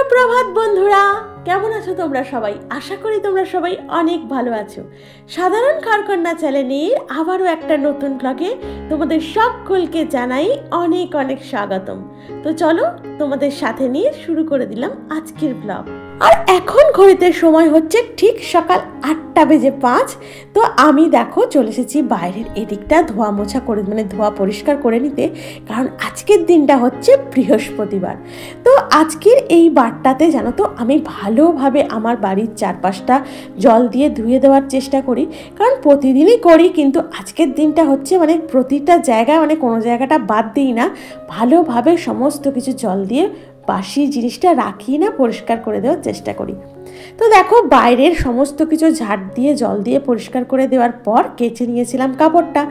সুপ্রভাত বন্ধুরা, কেমন আছো তোমরা সবাই? আশা করি তোমরা সবাই অনেক ভালো আছো। সাধারণ ঘরকন্যা চ্যানেলের আবারও একটা নতুন ব্লগে তোমাদের সকলকে জানাই অনেক অনেক স্বাগতম। তো চলো তোমাদের সাথে নিয়ে শুরু করে দিলাম আজকের ব্লগ। আর এখন ঘড়িতে সময় হচ্ছে ঠিক সকাল 8:05। তো আমি দেখো চলে এসেছি বাইরের এদিকটা ধোয়া মোছা করে ধোয়া পরিষ্কার করে নিতে, কারণ আজকের দিনটা হচ্ছে বৃহস্পতিবার। তো আজকের এই বারটাতে জানো তো আমি ভালোভাবে আমার বাড়ির চারপাশটা জল দিয়ে ধুয়ে দেওয়ার চেষ্টা করি, কারণ প্রতিদিনই করি, কিন্তু আজকের দিনটা হচ্ছে প্রতিটা জায়গায় কোনো জায়গাটা বাদ দিই না, ভালোভাবে সমস্ত কিছু জল দিয়ে বাসি জিনিসটা রাখি না, পরিষ্কার করে দেওয়ার চেষ্টা করি। তো দেখো বাইরের সমস্ত কিছু ঝাড় দিয়ে জল দিয়ে পরিষ্কার করে দেওয়ার পর কেচে নিয়েছিলাম কাপড়টা,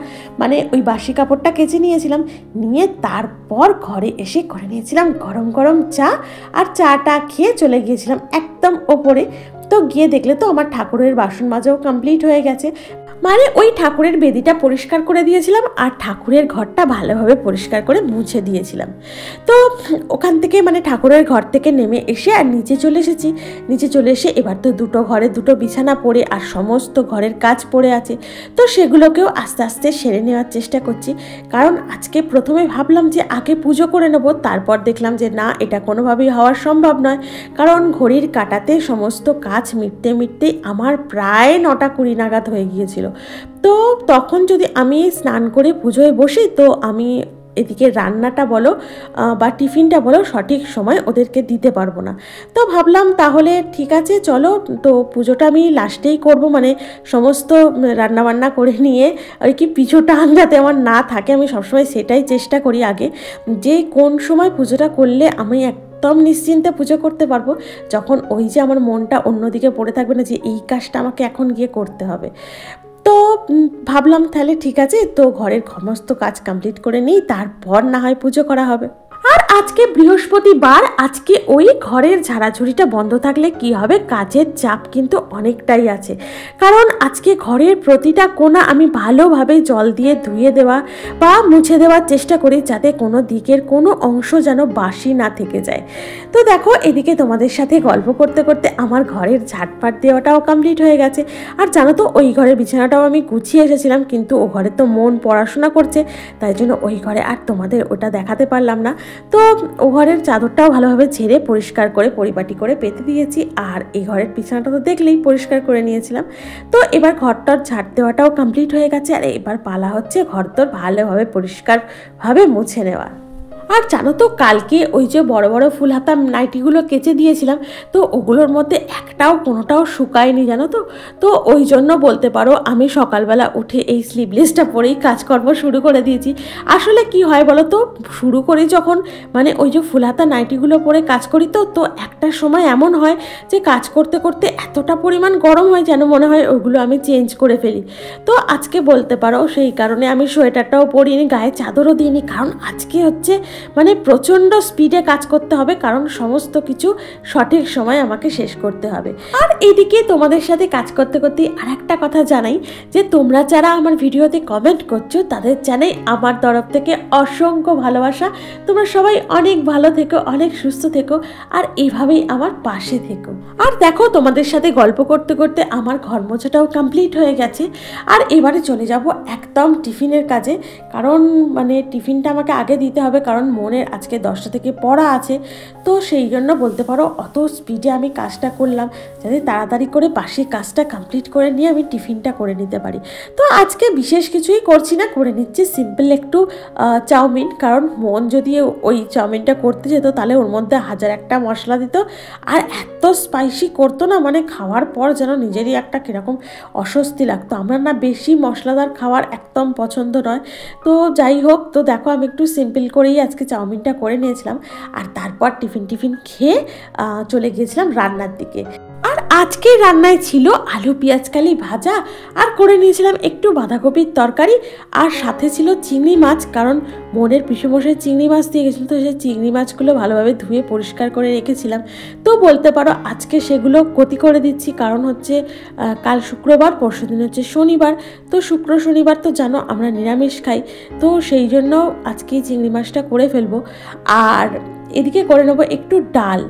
ওই বাসি কাপড়টা কেচে নিয়েছিলাম, নিয়ে তারপর ঘরে এসে করে নিয়েছিলাম গরম গরম চা, আর চাটা খেয়ে চলে গিয়েছিলাম একদম ওপরে। তো গিয়ে দেখলে তো আমার ঠাকুরের বাসন মাজাও কমপ্লিট হয়ে গেছে, ওই ঠাকুরের বেদিটা পরিষ্কার করে দিয়েছিলাম আর ঠাকুরের ঘরটা ভালোভাবে পরিষ্কার করে মুছে দিয়েছিলাম। তো ওখান থেকে ঠাকুরের ঘর থেকে নেমে এসে আর নিচে চলে এসেছি। নিচে চলে এসে এবার তো দুটো ঘরে দুটো বিছানা পড়ে আর সমস্ত ঘরের কাজ পড়ে আছে, তো সেগুলোকেও আস্তে আস্তে সেরে নেওয়ার চেষ্টা করছি। কারণ আজকে প্রথমে ভাবলাম যে আগে পুজো করে নেব, তারপর দেখলাম যে না, এটা কোনোভাবেই হওয়া সম্ভব নয়, কারণ ঘড়ির কাঁটাতে সমস্ত কাজ মিটতে মিটতেই আমার প্রায় 9:20 নাগাদ হয়ে গিয়েছিল। তো তখন যদি আমি স্নান করে পুজোয় বসি, তো আমি এদিকে রান্নাটা বলো বা টিফিনটা বলো সঠিক সময় ওদেরকে দিতে পারবো না। তো ভাবলাম তাহলে ঠিক আছে চলো, তো পুজোটা আমি লাস্টেই করব, সমস্ত রান্নাবান্না করে নিয়ে আর কি পিছুটা যাতে আমার না থাকে, আমি সবসময় সেটাই চেষ্টা করি আগে, যে কোন সময় পুজোটা করলে আমি একদম নিশ্চিন্তে পুজো করতে পারবো, যখন ওই যে আমার মনটা অন্যদিকে পড়ে থাকবে না যে এই কাজটা আমাকে এখন গিয়ে করতে হবে। তো ভাবলাম তাহলে ঠিক আছে, তো ঘরের সমস্ত কাজ কমপ্লিট করে নিই, তারপর না হয় পুজো করা হবে। আর আজকে বৃহস্পতিবার, আজকে ওই ঘরের ঝাড়াঝুড়িটা বন্ধ থাকলে কি হবে, কাজের চাপ কিন্তু অনেকটাই আছে, কারণ আজকে ঘরের প্রতিটা কোণা আমি ভালোভাবে জল দিয়ে ধুয়ে দেওয়া বা মুছে দেওয়ার চেষ্টা করি, যাতে কোনো দিকের কোনো অংশ যেন বাসি না থেকে যায়। তো দেখো এদিকে তোমাদের সাথে গল্প করতে করতে আমার ঘরের ঝাড়পাট দেওয়াটাও কমপ্লিট হয়ে গেছে। আর জানো তো ওই ঘরের বিছানাটাও আমি গুছিয়ে এসেছিলাম, কিন্তু ও ঘরে তো মন পড়াশোনা করছে, তাই জন্য ওই ঘরে আর তোমাদের ওটা দেখাতে পারলাম না। তো ও ঘরের চাদরটাও ভালোভাবে ঝেড়ে পরিষ্কার করে পরিপাটি করে পেতে দিয়েছি, আর এই ঘরের বিছানাটা তো দেখলেই পরিষ্কার করে নিয়েছিলাম। তো এবার ঘরটার ঝাড় দেওয়াটাও কমপ্লিট হয়ে গেছে, আর এবার পালা হচ্ছে ঘরটার ভালোভাবে পরিষ্কারভাবে মুছে নেওয়া। আর জানো তো কালকে ওই যে বড় বড় ফুল হাতা নাইটিগুলো কেচে দিয়েছিলাম, তো ওগুলোর মধ্যে কোনোটাও শুকায়নি জানো তো। তো ওই জন্য বলতে পারো আমি সকালবেলা উঠে এই স্লিভলেসটা পরেই কাজকর্ম শুরু করে দিয়েছি। আসলে কি হয় বলো তো, শুরু করি যখন ওই যে ফুল হাতা নাইটিগুলো পরে কাজ করি, তো একটা সময় এমন হয় যে কাজ করতে করতে এতটা পরিমাণ গরম হয় যেন মনে হয় ওগুলো আমি চেঞ্জ করে ফেলি। তো আজকে বলতে পারো সেই কারণে আমি সোয়েটারটাও পরিনি, গায়ে চাদরও দিইনি, কারণ আজকে হচ্ছে প্রচণ্ড স্পিডে কাজ করতে হবে, কারণ সমস্ত কিছু সঠিক সময় আমাকে শেষ করতে হবে। আর এদিকে তোমাদের সাথে কাজ করতে করতে আর একটা কথা জানাই, যে তোমরা যারা আমার ভিডিওতে কমেন্ট করছো তাদের জানাই আমার তরফ থেকে অসংখ্য ভালোবাসা। তোমরা সবাই অনেক ভালো থেকো, অনেক সুস্থ থেকো, আর এইভাবেই আমার পাশে থেকো। আর দেখো তোমাদের সাথে গল্প করতে করতে আমার ঘর মোছাটাও কমপ্লিট হয়ে গেছে, আর এবারে চলে যাব একদম টিফিনের কাজে, কারণ টিফিনটা আমাকে আগে দিতে হবে, কারণ মনের আজকে 10টা থেকে পড়া আছে। তো সেই জন্য বলতে পারো অত স্পিডে আমি কাজটা করলাম, যাতে তাড়াতাড়ি করে বাসি কাজটা কমপ্লিট করে নিয়ে আমি টিফিনটা করে নিতে পারি। তো আজকে বিশেষ কিছুই করছি না, করে নিচ্ছি সিম্পল একটু চাউমিন, কারণ মন যদি ওই চাউমিনটা করতে যেত তাহলে ওর মধ্যে 1001টা মশলা দিত, আর এত স্পাইসি করতো না, খাওয়ার পর যেন নিজেরই একটা কীরকম অস্বস্তি লাগতো। আমরা না বেশি মশলাদার খাবার একদম পছন্দ নয়। তো যাই হোক, তো দেখো আমি একটু সিম্পল করেই আজকে চাউমিনটা করে নিয়েছিলাম, আর তারপর টিফিন খেয়ে চলে গিয়েছিলাম রান্নার দিকে। আর আজকে রান্নায় ছিল আলু পেঁয়াজকালি ভাজা, আর করে নিয়েছিলাম একটু বাঁধাকপির তরকারি, আর সাথে ছিল চিংড়ি মাছ, কারণ মনের পিসেমশাই চিংড়ি মাছ দিয়ে গেছিলো, তো সেই চিংড়ি মাছগুলো ভালোভাবে ধুয়ে পরিষ্কার করে রেখেছিলাম। তো বলতে পারো আজকে সেগুলো গতি করে দিচ্ছি, কারণ হচ্ছে কাল শুক্রবার, পরশুদিন হচ্ছে শনিবার। তো শুক্র শনিবার তো জানো আমরা নিরামিষ খাই, তো সেই জন্য আজকে চিংড়ি মাছটা করে ফেলবো। আর এদিকে করে নেবো একটু ডাল।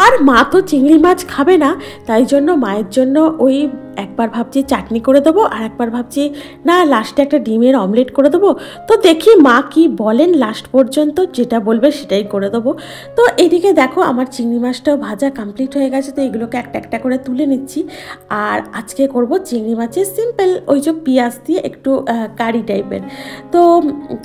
আর মা তো চিংড়ি মাছ খাবে না, তাই জন্য মায়ের জন্য ওই একবার ভাবছি চাটনি করে দেবো, আর একবার ভাবছি না লাস্টে একটা ডিমের অমলেট করে দেবো। তো দেখি মা কি বলেন, লাস্ট পর্যন্ত যেটা বলবে সেটাই করে দেবো। তো এদিকে দেখো আমার চিংড়ি মাছটাও ভাজা কমপ্লিট হয়ে গেছে, তো এগুলোকে একটা একটা করে তুলে নিচ্ছি। আর আজকে করব চিংড়ি মাছের সিম্পল ওই যে পেঁয়াজ দিয়ে একটু কারি টাইপের। তো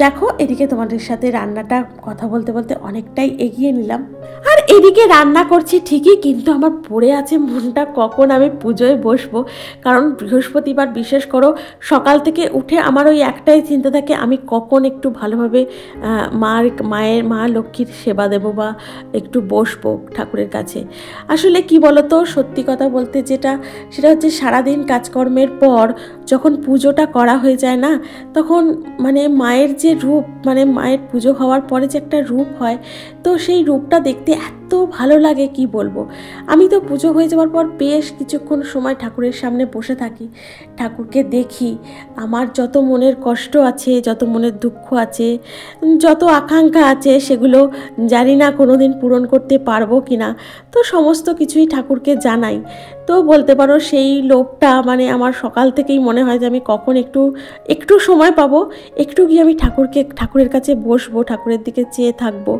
দেখো এদিকে তোমাদের সাথে রান্নাটা কথা বলতে বলতে অনেকটাই এগিয়ে নিলাম। আর এদিকে রান্না করছি ঠিকই, কিন্তু আমার পড়ে আছে মনটা কখন আমি পুজোয় বসবো। কারণ বৃহস্পতিবার বিশেষ করো সকাল থেকে উঠে আমার ওই একটাই চিন্তা থাকে আমি কখন একটু ভালোভাবে মা লক্ষ্মীর সেবা দেবো বা একটু বসবো ঠাকুরের কাছে। আসলে কি বলতো, সত্যি কথা বলতে সেটা হচ্ছে সারাদিন কাজকর্মের পর যখন পুজোটা করা হয়ে যায় না, তখন মানে মায়ের যে রূপ, মানে মায়ের পুজো হওয়ার পরে যে একটা রূপ হয়, তো সেই রূপটা দেখতে এত ভালো লাগে কি বলবো। আমি তো পুজো হয়ে যাওয়ার পর বেশ কিছুক্ষণ সময় ঠাকুরের সামনে বসে থাকি, ঠাকুরকে দেখি। আমার যত মনের কষ্ট আছে, যত মনের দুঃখ আছে, যত আকাঙ্ক্ষা আছে, সেগুলো জানি না কোনো দিন পূরণ করতে পারবো কি না, তো সমস্ত কিছুই ঠাকুরকে জানাই। তো বলতে পারো সেই লোভটা মানে আমার সকাল থেকেই মনে হয় যে আমি কখন একটু সময় পাবো, একটু গিয়ে আমি ঠাকুরের কাছে বসবো, ঠাকুরের দিকে চেয়ে থাকবো।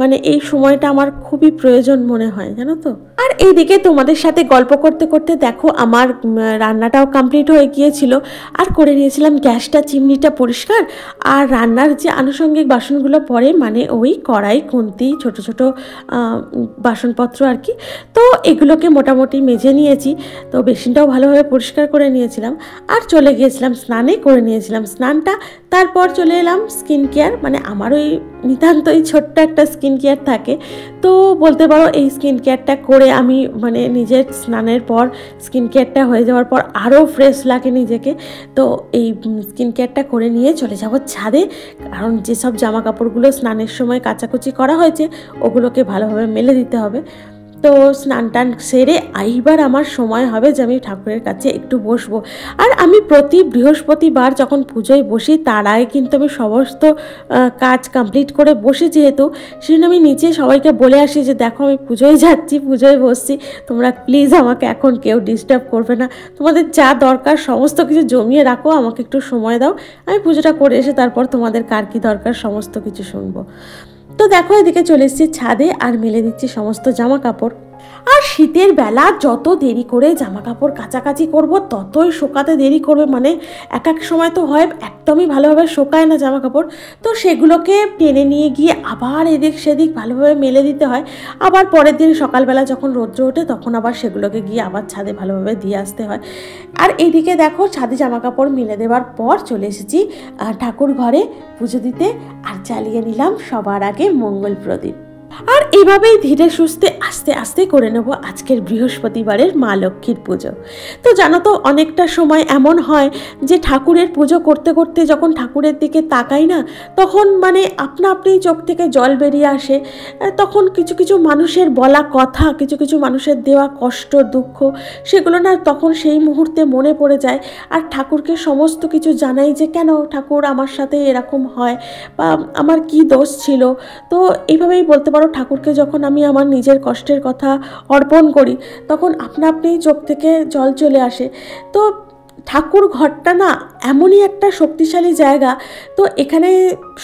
মানে এই সময়টা আমার খুবই প্রয়োজন মনে হয়, জানো তো। আর এইদিকে তোমাদের সাথে গল্প করতে করতে দেখো আমার রান্নাটাও কমপ্লিট হয়ে গিয়েছিল, আর করে নিয়েছিলাম গ্যাসটা চিমনিটা পরিষ্কার। আর রান্নার যে আনুষঙ্গিক বাসনগুলো পড়ে, মানে ওই কড়াই, খুন্তি, ছোট ছোট বাসনপত্র আর কি, তো এগুলোকে মোটামুটি মেজে নিয়েছি। তো বেসিনটাও ভালোভাবে পরিষ্কার করে নিয়েছিলাম, আর চলে গিয়েছিলাম স্নানে, করে নিয়েছিলাম স্নানটা। তারপর চলে এলাম স্কিন কেয়ার, মানে আমার ওই নিতান্তই ছোট্ট একটা স্কিন কেয়ার থাকে। তো বলতে পারো এই স্কিন কেয়ারটা করে আমি মানে নিজের স্নানের পর স্কিন কেয়ারটা হয়ে যাওয়ার পর আরও ফ্রেশ লাগে নিজেকে। তো এই স্কিন কেয়ারটা করে নিয়ে চলে যাব ছাদে, কারণ যেসব জামা কাপড়গুলো স্নানের সময় কাচাকুচি করা হয়েছে ওগুলোকে ভালোভাবে মেলে দিতে হবে। তো স্নান টান সেরে এইবার আমার সময় হবে যে আমি ঠাকুরের কাছে একটু বসবো। আর আমি প্রতি বৃহস্পতিবার যখন পুজোয় বসি তার আগে কিন্তু আমি সমস্ত কাজ কমপ্লিট করে বসি, যেহেতু সেজন্য আমি নিচে সবাইকে বলে আসি যে দেখো আমি পুজোয় যাচ্ছি, পুজোয় বসছি, তোমরা প্লিজ আমাকে এখন কেউ ডিস্টার্ব করবে না, তোমাদের যা দরকার সমস্ত কিছু জমিয়ে রাখো, আমাকে একটু সময় দাও, আমি পুজোটা করে এসে তারপর তোমাদের কার কী দরকার সমস্ত কিছু শুনবো। তো দেখো এদিকে চলে এসেছি ছাদে আর মেলে দিচ্ছি সমস্ত জামা কাপড়। আর শীতের বেলা যত দেরি করে জামা কাপড় কাচাকাচি করব ততই শোকাতে দেরি করবে, মানে এক সময় তো হয় একদমই ভালোভাবে শোকায় না জামা কাপড়, তো সেগুলোকে টেনে নিয়ে গিয়ে আবার এদিক সেদিক ভালোভাবে মেলে দিতে হয়। আবার পরের দিন সকালবেলা যখন রৌদ্র ওঠে তখন আবার সেগুলোকে গিয়ে আবার ছাদে ভালোভাবে দিয়ে আসতে হয়। আর এইদিকে দেখো ছাদে জামা কাপড় মেলে দেওয়ার পর চলে এসেছি ঠাকুর ঘরে পুজো দিতে, আর জ্বালিয়ে নিলাম সবার আগে মঙ্গল প্রদীপ। আর এভাবেই ধীরে সুস্থে আস্তে আস্তে করে নেব আজকের বৃহস্পতিবারের মা লক্ষ্মীর পুজো। তো জানো তো অনেকটা সময় এমন হয় যে ঠাকুরের পুজো করতে করতে যখন ঠাকুরের দিকে তাকাই না, তখন মানে আপনা আপনি চোখ থেকে জল বেরিয়ে আসে। তখন কিছু কিছু মানুষের বলা কথা, কিছু কিছু মানুষের দেওয়া কষ্ট দুঃখ, সেগুলো না তখন সেই মুহূর্তে মনে পড়ে যায়। আর ঠাকুরকে সমস্ত কিছু জানাই যে কেন ঠাকুর আমার সাথে এরকম হয়, বা আমার কি দোষ ছিল। তো এইভাবেই বলতে পারো ঠাকুরকে যখন আমি আমার নিজের কষ্টের কথা অর্পণ করি তখন আপনা আপনি চোখ থেকে জল চলে আসে। তো ঠাকুর ঘরটা না এমনই একটা শক্তিশালী জায়গা। তো এখানে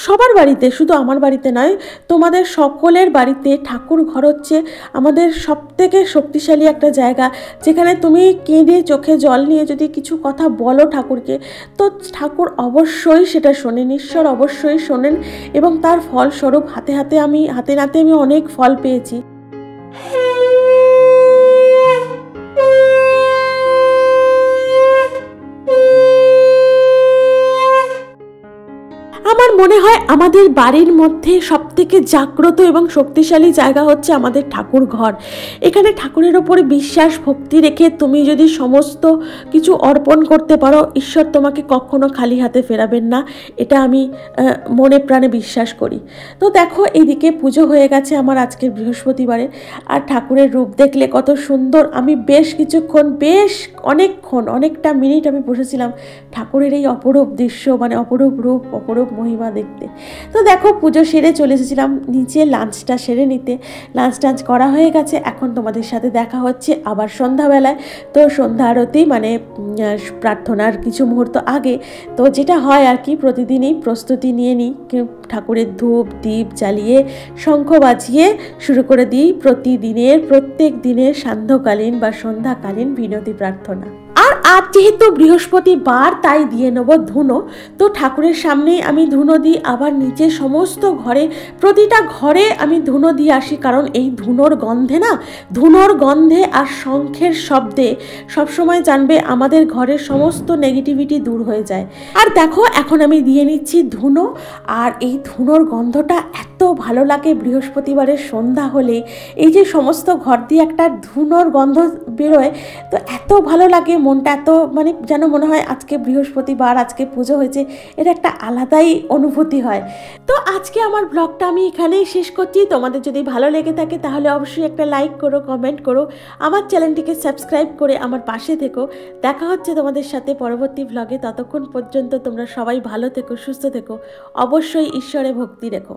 সবার বাড়িতে, শুধু আমার বাড়িতে নয়, তোমাদের সকলের বাড়িতে ঠাকুর ঘর হচ্ছে আমাদের সবথেকে শক্তিশালী একটা জায়গা, যেখানে তুমি কেঁদে চোখে জল নিয়ে যদি কিছু কথা বলো ঠাকুরকে, তো ঠাকুর অবশ্যই সেটা শোনেন, ঈশ্বর অবশ্যই শোনেন। এবং তার ফলস্বরূপ হাতে নাতে আমি অনেক ফল পেয়েছি। আমার মনে হয় আমাদের বাড়ির মধ্যে সবথেকে জাগ্রত এবং শক্তিশালী জায়গা হচ্ছে আমাদের ঠাকুর ঘর। এখানে ঠাকুরের ওপরে বিশ্বাস ভক্তি রেখে তুমি যদি সমস্ত কিছু অর্পণ করতে পারো, ঈশ্বর তোমাকে কখনো খালি হাতে ফেরাবেন না, এটা আমি মনে প্রাণে বিশ্বাস করি। তো দেখো এইদিকে পুজো হয়ে গেছে আমার আজকের বৃহস্পতিবারে, আর ঠাকুরের রূপ দেখলে কত সুন্দর। আমি বেশ কিছুক্ষণ, অনেকটা মিনিট আমি বসেছিলাম ঠাকুরের এই অপরূপ দৃশ্য, মানে অপরূপ রূপ, অপরূপ মহিমা দেখতে। তো দেখো পুজো সেরে চলে এসেছিলাম নিচে লাঞ্চটা সেরে নিতে। লাঞ্চ টাঞ্চ করা হয়ে গেছে, এখন তোমাদের সাথে দেখা হচ্ছে আবার সন্ধ্যাবেলায়। তো সন্ধ্যা আরতি মানে প্রার্থনার কিছু মুহূর্ত আগে তো যেটা হয় আর কি, প্রতিদিনই প্রস্তুতি নিয়ে নিই, ঠাকুরের ধূপ দীপ জ্বালিয়ে শঙ্খ বাজিয়ে শুরু করে দিই প্রত্যেক দিনের সান্ধ্যকালীন বা সন্ধ্যাকালীন বিনতি প্রার্থনা। আর আজ যেহেতু বৃহস্পতিবার তাই দিয়ে নেব ধুনো। তো ঠাকুরের সামনেই আমি ধুনো দিই, আবার নিচে সমস্ত ঘরে প্রতিটা ঘরে আমি ধুনো দিয়ে আসি, কারণ এই ধুনোর গন্ধে আর শঙ্খের শব্দে সবসময় জানবে আমাদের ঘরের সমস্ত নেগেটিভিটি দূর হয়ে যায়। আর দেখো এখন আমি দিয়ে নিচ্ছি ধুনো, আর এই ধুনোর গন্ধটা এত ভালো লাগে বৃহস্পতিবারের সন্ধ্যা হলে। এই যে সমস্ত ঘর দিয়ে একটা ধুনোর গন্ধ বেরোয়, তো এত ভালো লাগে, মনটা এত মানে যেন মনে হয় আজকে বৃহস্পতিবার, আজকে পুজো হয়েছে, এটা একটা আলাদাই অনুভূতি হয়। তো আজকে আমার ব্লগটা আমি এখানেই শেষ করছি। তোমাদের যদি ভালো লেগে থাকে তাহলে অবশ্যই একটা লাইক করো, কমেন্ট করো, আমার চ্যানেলটিকে সাবস্ক্রাইব করে আমার পাশে থেকো। দেখা হচ্ছে তোমাদের সাথে পরবর্তী ব্লগে। ততক্ষণ পর্যন্ত তোমরা সবাই ভালো থেকো, সুস্থ থেকো, অবশ্যই ঈশ্বরে ভক্তি রেখো।